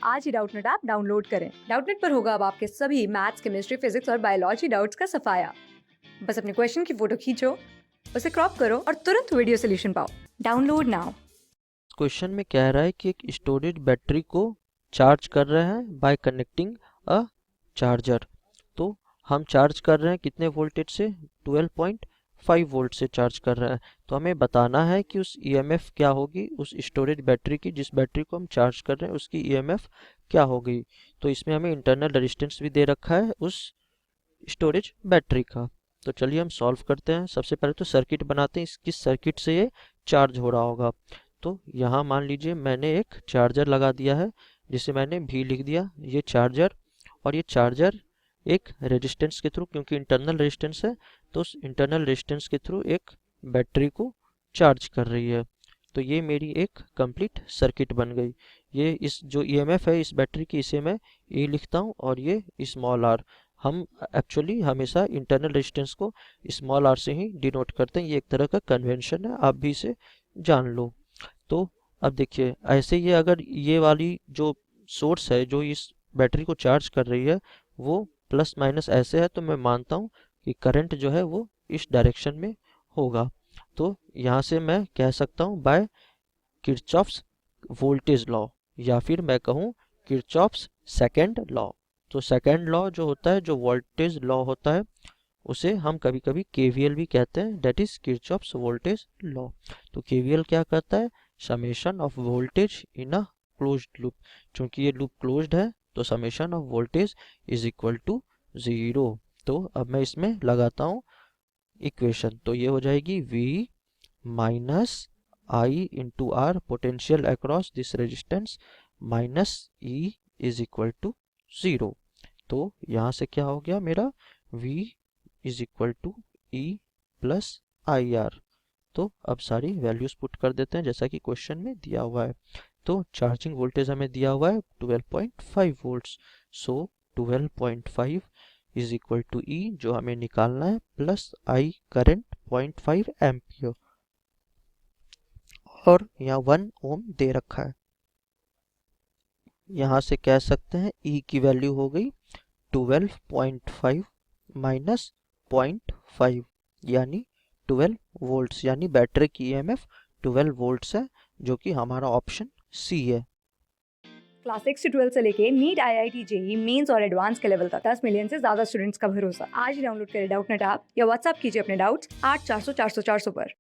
आज ही Doubtnut app download करें। Doubtnut पर होगा अब आपके सभी मैथ्स, केमिस्ट्री, फिजिक्स और बायोलॉजी डाउट्स का सफाया। बस अपने क्वेश्चन की फोटो खींचो, उसे क्रॉप करो और तुरंत वीडियो सोल्यूशन पाओ। Download now. क्वेश्चन में कह रहा है कि एक स्टोरेज बैटरी को चार्ज कर रहे हैं बाय कनेक्टिंग अ चार्जर। तो हम चार्ज कर रहे हैं कितने वोल्टेज से? 12.5 वोल्ट से चार्ज कर रहे हैं। तो हमें बताना है कि उस ईएमएफ क्या होगी, उस स्टोरेज बैटरी की, जिस बैटरी को हम चार्ज कर रहे हैं उसकी ईएमएफ क्या होगी। तो इसमें हमें इंटरनल रेजिस्टेंस भी दे रखा है उस स्टोरेज बैटरी का। तो चलिए हम सॉल्व करते हैं। सबसे पहले तो सर्किट बनाते हैं, किस सर्किट से ये चार्ज हो रहा होगा। तो यहाँ मान लीजिए मैंने एक चार्जर लगा दिया है जिसे मैंने भी लिख दिया, ये चार्जर। और ये चार्जर एक रेजिस्टेंस के थ्रू, क्योंकि इंटरनल रेजिस्टेंस है तो उस इंटरनल रेजिस्टेंस के थ्रू एक बैटरी को चार्ज कर रही है। तो ये मेरी एक कंप्लीट सर्किट बन गई। ये इस जो ईएमएफ है इस बैटरी की, इसे मैं ए लिखता हूँ और ये स्मॉल आर। हम एक्चुअली हमेशा इंटरनल रेजिस्टेंस को स्मॉल आर से ही डिनोट करते हैं, ये एक तरह का कन्वेंशन है, आप भी इसे जान लो। तो अब देखिए ऐसे ही अगर ये वाली जो सोर्स है जो इस बैटरी को चार्ज कर रही है वो प्लस माइनस ऐसे है, तो मैं मानता हूँ कि करंट जो है वो इस डायरेक्शन में होगा। तो यहाँ से मैं कह सकता हूँ बाय किरचॉफ्स वोल्टेज लॉ, या फिर मैं कहूँ किरचॉफ्स सेकेंड लॉ। तो सेकेंड लॉ जो होता है, जो वोल्टेज लॉ होता है, उसे हम कभी कभी केवीएल भी कहते हैं, that is Kirchhoff's voltage law. तो केवीएल क्या कहता है? Summation of voltage in a closed loop. चूंकि ये लूप क्लोज्ड है तो summation of voltage is equal to 0। तो अब मैं इसमें लगाता हूँ इक्वेशन, तो ये हो जाएगी V minus I into R potential across this resistance minus E is equal to 0। तो यहाँ से क्या हो गया मेरा? V is equal to E plus I R. तो अब सारी वैल्यूज पुट कर देते हैं जैसा कि क्वेश्चन में दिया हुआ है। तो चार्जिंग वोल्टेज हमें दिया हुआ है 12.5 volts. So 12.5 is equal to E, जो हमें निकालना है, प्लस आई करंट 0.5 एम्पियर, और यहाँ 1 ओम दे रखा है। यहाँ से कह सकते हैं ई की वैल्यू हो गई 12.5 माइनस 0.5 यानी 12 वोल्ट्स, यानी बैटरी की ईएमएफ 12 वोल्ट्स है, जो कि हमारा ऑप्शन सी है। क्लास 6 से 12 से लेके नीट, IIT, जेई मेंस और एडवांस के लेवल तक 10 मिलियन से ज्यादा स्टूडेंट्स का भरोसा। आज ही डाउनलोड करें डाउटनेट ऐप या व्हाट्सएप कीजिए अपने डाउट्स 8400 400 400 पर।